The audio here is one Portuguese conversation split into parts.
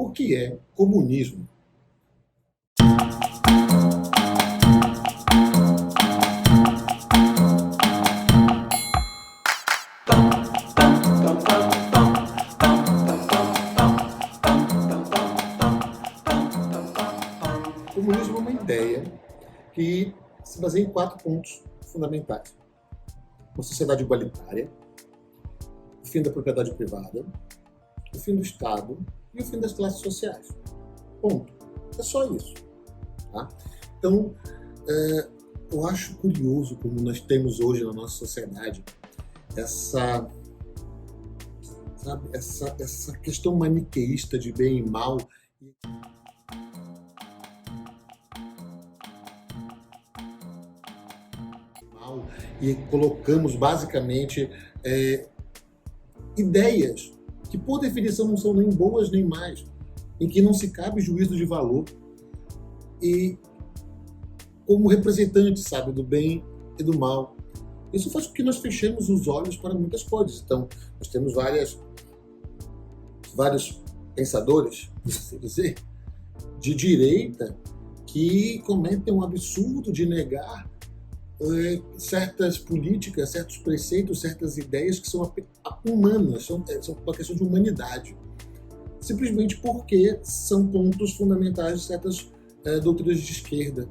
O que é comunismo? O comunismo é uma ideia que se baseia em 4 pontos fundamentais: uma sociedade igualitária, o fim da propriedade privada, o fim do Estado e o fim das classes sociais. Ponto. É só isso. Tá? Então, eu acho curioso como nós temos hoje na nossa sociedade essa questão maniqueísta de bem e mal. E colocamos basicamente ideias que por definição não são nem boas nem más, em que não se cabe juízo de valor, e como representantes, sabe, do bem e do mal. Isso faz com que nós fechemos os olhos para muitas coisas. Então, nós temos vários pensadores, assim dizer, de direita que cometem um absurdo de negar certas políticas, certos preceitos, certas ideias que são humanas, são uma questão de humanidade, simplesmente porque são pontos fundamentais de certas doutrinas de esquerda.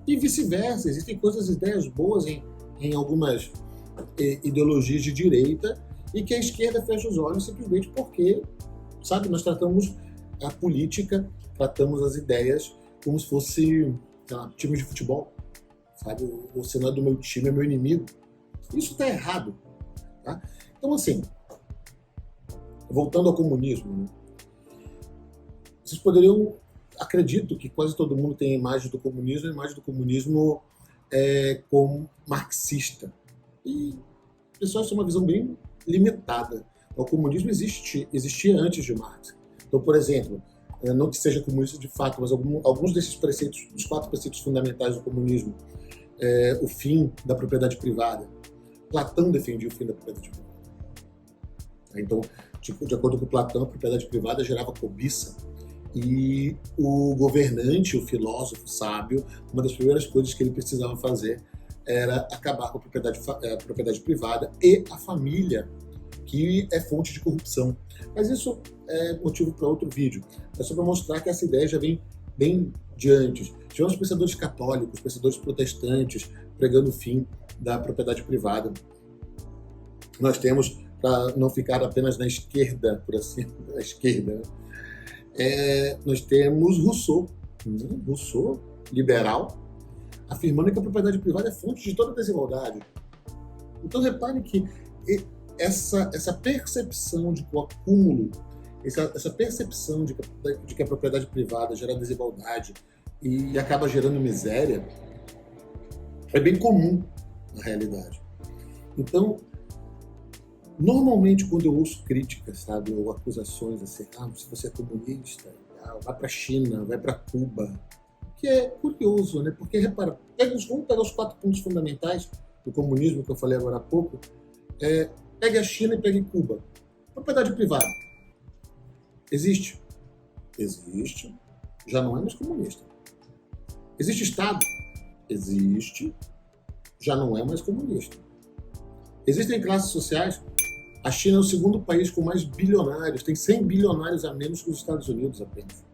E vice-versa, existem ideias boas em algumas ideologias de direita e que a esquerda fecha os olhos simplesmente porque, sabe, nós tratamos a política, tratamos as ideias como se fosse times de futebol. Sabe, você não é do meu time, é meu inimigo. Isso está errado. Tá? Então, assim, voltando ao comunismo, né? Vocês poderiam, acredito que quase todo mundo tem a imagem do comunismo como marxista. E o pessoal tem uma visão bem limitada. O comunismo existia antes de Marx. Então, por exemplo, não que seja comunista de fato, mas alguns desses preceitos, dos 4 preceitos fundamentais do comunismo, o fim da propriedade privada. Platão defendia o fim da propriedade privada. Então, de acordo com Platão, a propriedade privada gerava cobiça, e o governante, o filósofo sábio, uma das primeiras coisas que ele precisava fazer era acabar com a propriedade privada e a família, que é fonte de corrupção. Mas isso é motivo para outro vídeo. É só para mostrar que essa ideia já vem bem de antes. Tivemos pensadores católicos, pensadores protestantes pregando o fim da propriedade privada. Nós temos, para não ficar apenas na esquerda, por assim, na esquerda, nós temos Rousseau, liberal, afirmando que a propriedade privada é fonte de toda desigualdade. Então repare que essa percepção de que o acúmulo, essa percepção de que a propriedade privada gera desigualdade e acaba gerando miséria, é bem comum na realidade. Então, normalmente quando eu ouço críticas, sabe, ou acusações assim, se você é comunista, vai para a China, vai para Cuba, que é curioso, né? Porque repara, vamos pegar os 4 pontos fundamentais do comunismo que eu falei agora há pouco. Pegue a China e pegue Cuba. Propriedade privada. Existe? Existe. Já não é mais comunista. Existe Estado? Existe. Já não é mais comunista. Existem classes sociais? A China é o 2º país com mais bilionários. Tem 100 bilionários a menos que os Estados Unidos apenas.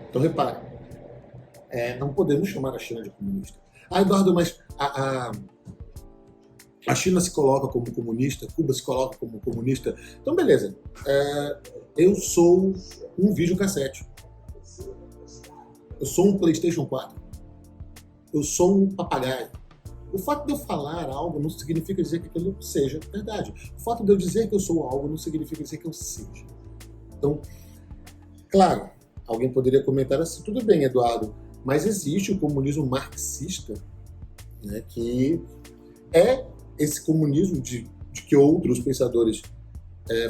Então, repare, não podemos chamar a China de comunista. Eduardo, mas a China se coloca como comunista, Cuba se coloca como comunista. Então, beleza. Eu sou um videocassete. Eu sou um PlayStation 4. Eu sou um papagaio. O fato de eu falar algo não significa dizer que aquilo seja verdade. O fato de eu dizer que eu sou algo não significa dizer que eu seja. Então, claro, alguém poderia comentar assim, tudo bem, Eduardo, mas existe o comunismo marxista, né, que é esse comunismo de que outros pensadores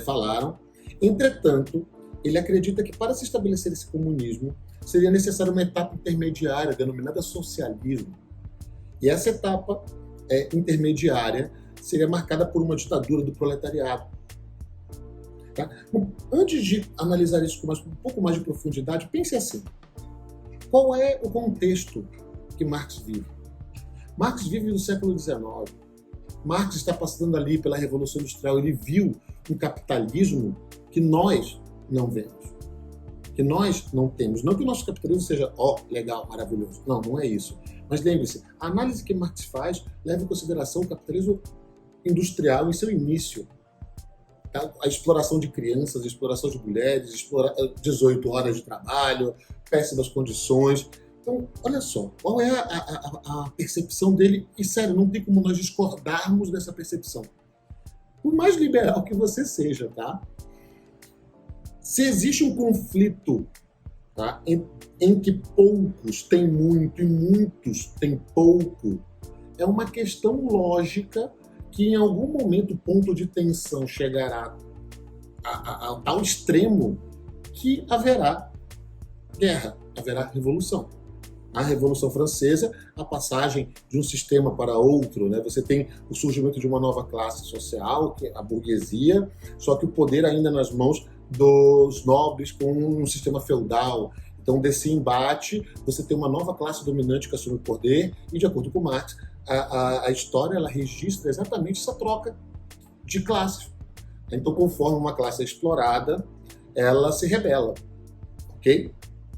falaram. Entretanto, ele acredita que para se estabelecer esse comunismo seria necessária uma etapa intermediária, denominada socialismo. E essa etapa intermediária seria marcada por uma ditadura do proletariado. Tá? Bom, antes de analisar isso com um pouco mais de profundidade, pense assim: qual é o contexto que Marx vive? Marx vive no século XIX. Marx está passando ali pela Revolução Industrial. Ele viu um capitalismo que nós não vemos, que nós não temos. Não que o nosso capitalismo seja, legal, maravilhoso. Não, não é isso. Mas lembre-se, a análise que Marx faz leva em consideração o capitalismo industrial em seu início. A exploração de crianças, a exploração de mulheres, 18 horas de trabalho, péssimas condições. Então, olha só, qual é a percepção dele? E, sério, não tem como nós discordarmos dessa percepção. Por mais liberal que você seja, tá? Se existe um conflito, tá, em que poucos têm muito e muitos têm pouco, é uma questão lógica que em algum momento o ponto de tensão chegará a tal extremo que haverá guerra, haverá revolução. A Revolução Francesa, a passagem de um sistema para outro, né? Você tem o surgimento de uma nova classe social, que é a burguesia, só que o poder ainda nas mãos dos nobres com um sistema feudal. Então, desse embate, você tem uma nova classe dominante que assume o poder e, de acordo com Marx, a história ela registra exatamente essa troca de classes. Então, conforme uma classe é explorada, ela se rebela, ok?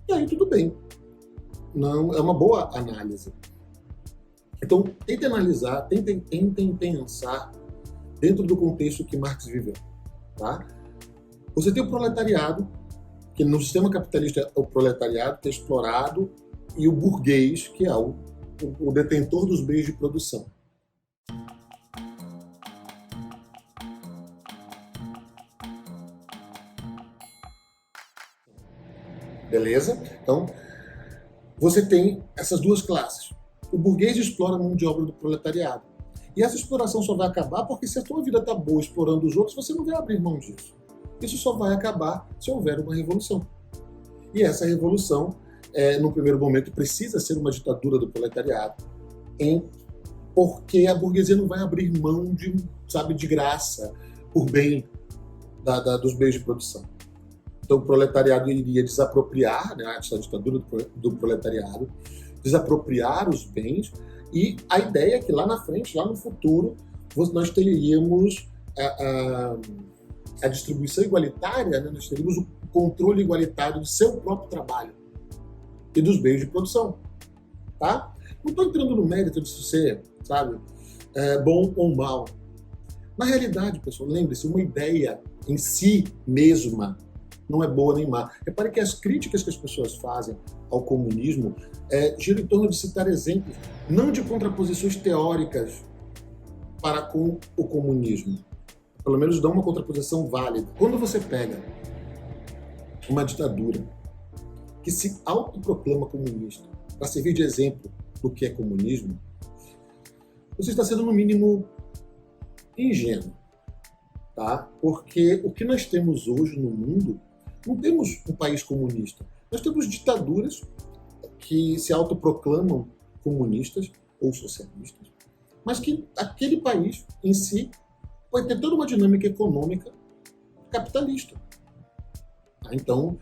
E aí tudo bem. Não, é uma boa análise. Então, tentem analisar, tentem pensar dentro do contexto que Marx viveu. Tá? Você tem o proletariado, que no sistema capitalista é o proletariado que é explorado, e o burguês, que é o detentor dos meios de produção. Beleza? Então, você tem essas duas classes. O burguês explora a mão de obra do proletariado. E essa exploração só vai acabar porque se a tua vida está boa explorando os outros, você não vai abrir mão disso. Isso só vai acabar se houver uma revolução. E essa revolução, no primeiro momento, precisa ser uma ditadura do proletariado, porque a burguesia não vai abrir mão de graça por bem dos meios de produção. Então o proletariado iria desapropriar, né, essa ditadura do proletariado, desapropriar os bens, e a ideia é que lá na frente, lá no futuro, nós teríamos a distribuição igualitária, né, nós teríamos o controle igualitário do seu próprio trabalho e dos meios de produção. Tá? Não estou entrando no mérito disso ser, bom ou mal. Na realidade, pessoal, lembre-se, uma ideia em si mesma não é boa nem má. Repare que as críticas que as pessoas fazem ao comunismo giram em torno de citar exemplos, não de contraposições teóricas para com o comunismo. Pelo menos dão uma contraposição válida. Quando você pega uma ditadura que se autoproclama comunista para servir de exemplo do que é comunismo, você está sendo, no mínimo, ingênuo. Tá? Porque o que nós temos hoje no mundo, não temos um país comunista. Nós temos ditaduras que se autoproclamam comunistas ou socialistas, mas que aquele país em si vai ter toda uma dinâmica econômica capitalista. Então,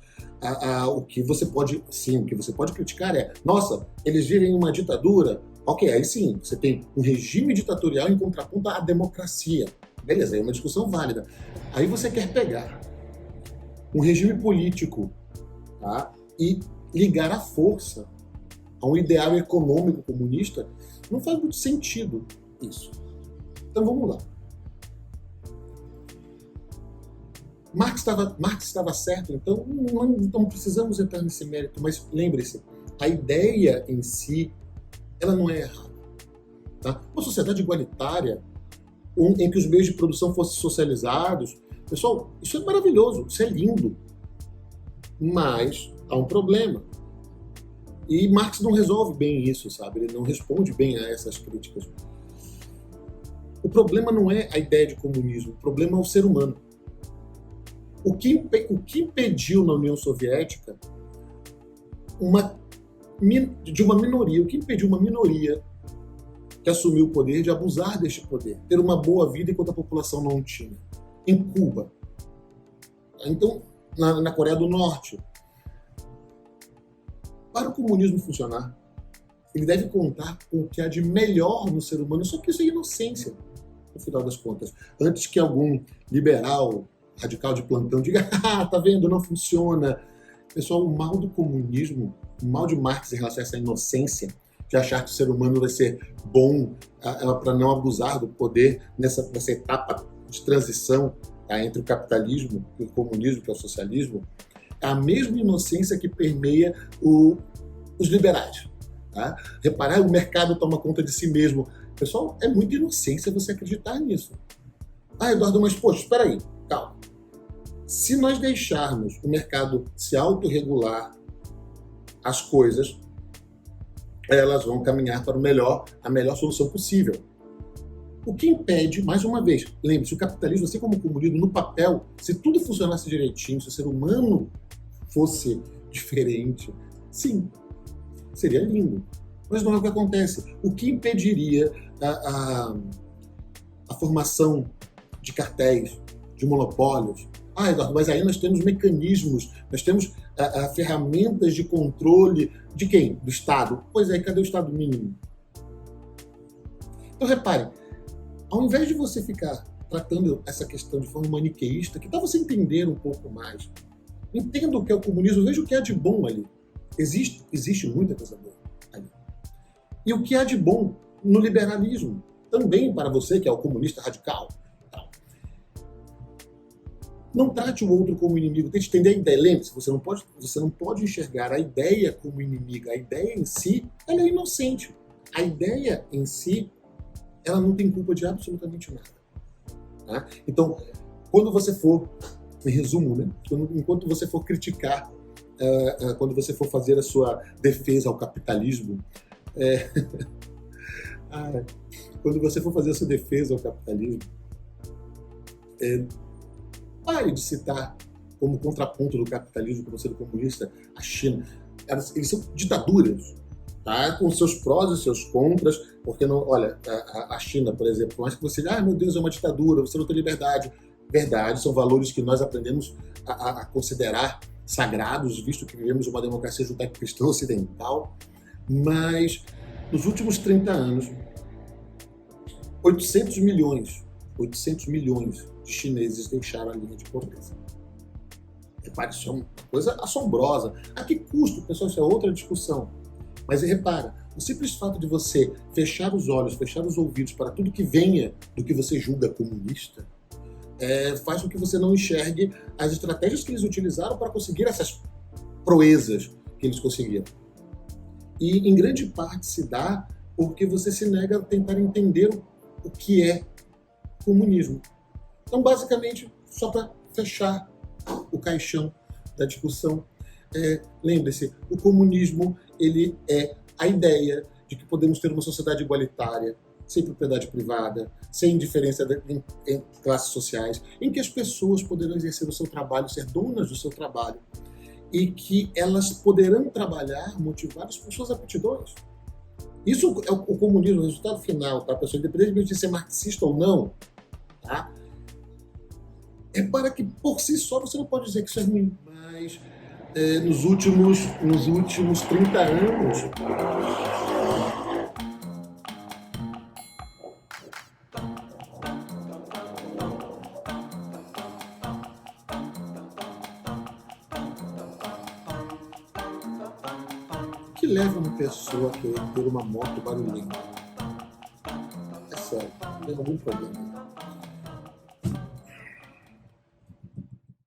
o que você pode criticar é: nossa, eles vivem em uma ditadura. Ok, aí sim, você tem um regime ditatorial em contraponto à democracia. Beleza, é uma discussão válida. Aí você quer pegar um regime político, tá, e ligar a força a um ideal econômico comunista, não faz muito sentido isso. Então vamos lá. Marx estava certo, então não precisamos entrar nesse mérito, mas lembre-se, a ideia em si, ela não é errada. Tá? Uma sociedade igualitária, em que os meios de produção fossem socializados, pessoal, isso é maravilhoso, isso é lindo, mas há um problema. E Marx não resolve bem isso, sabe? Ele não responde bem a essas críticas. O problema não é a ideia de comunismo, o problema é o ser humano. O que impediu na União Soviética de uma minoria, o que impediu uma minoria, que assumiu o poder de abusar deste poder, ter uma boa vida enquanto a população não tinha. Em Cuba. Então, na Coreia do Norte. Para o comunismo funcionar, ele deve contar com o que há de melhor no ser humano, só que isso é inocência, no final das contas. Antes que algum liberal, radical de plantão diga, tá vendo, não funciona. Pessoal, o mal do comunismo, o mal de Marx em relação a essa inocência, de achar que o ser humano vai ser bom para não abusar do poder nessa etapa de transição, tá, entre o capitalismo e o comunismo, que é o socialismo, é a mesma inocência que permeia os liberais. Tá? Reparar, o mercado toma conta de si mesmo. Pessoal, é muita inocência você acreditar nisso. Eduardo, mas poxa, espera aí, calma. Se nós deixarmos o mercado se autorregular, as coisas, elas vão caminhar para a melhor solução possível. O que impede, mais uma vez, lembre-se, o capitalismo, assim como o comunismo, no papel, se tudo funcionasse direitinho, se o ser humano fosse diferente, sim, seria lindo. Mas não é o que acontece. O que impediria a formação de cartéis, de monopólios? Eduardo, mas aí nós temos mecanismos, nós temos ferramentas de controle de quem? Do Estado. Pois é, cadê o Estado mínimo? Então, reparem, ao invés de você ficar tratando essa questão de forma maniqueísta, que tal você entender um pouco mais? Entenda o que é o comunismo, veja o que há de bom ali. Existe muita coisa boa ali. E o que há de bom no liberalismo, também para você que é o comunista radical. Não trate o outro como inimigo, tente entender a ideia. Lembre-se, você não pode enxergar a ideia como inimiga. A ideia em si, ela é inocente. A ideia em si, ela não tem culpa de absolutamente nada. Tá? Então, quando você for, em resumo, né? Enquanto você for criticar, quando você for fazer a sua defesa ao capitalismo, quando você for fazer a sua defesa ao capitalismo, pare de citar como contraponto do capitalismo, como sendo comunista, a China. Eles são ditaduras, tá? Com seus prós e seus contras, porque não, olha, a China, por exemplo, por mais que você diga, meu Deus, é uma ditadura, você não tem liberdade. Verdade, são valores que nós aprendemos a considerar sagrados, visto que vivemos uma democracia judaico-cristã ocidental, mas nos últimos 30 anos, 800 milhões de chineses deixaram a linha de pobreza. Repare, isso é uma coisa assombrosa. A que custo? Pessoal, isso é outra discussão. Mas repara, o simples fato de você fechar os olhos, fechar os ouvidos para tudo que venha do que você julga comunista, faz com que você não enxergue as estratégias que eles utilizaram para conseguir essas proezas que eles conseguiram. E, em grande parte, se dá porque você se nega a tentar entender o que é comunismo. Então, basicamente, só para fechar o caixão da discussão, lembre-se, o comunismo ele é a ideia de que podemos ter uma sociedade igualitária, sem propriedade privada, sem diferença em classes sociais, em que as pessoas poderão exercer o seu trabalho, ser donas do seu trabalho, e que elas poderão trabalhar motivadas por suas aptidões. Isso é o comunismo, o resultado final, tá, pessoal? Independente de ser marxista ou não, tá? É para que, por si só, você não pode dizer que isso é ruim, mas nos últimos 30 anos, o que leva uma pessoa a querer ter uma moto barulhenta? É sério, tem algum problema.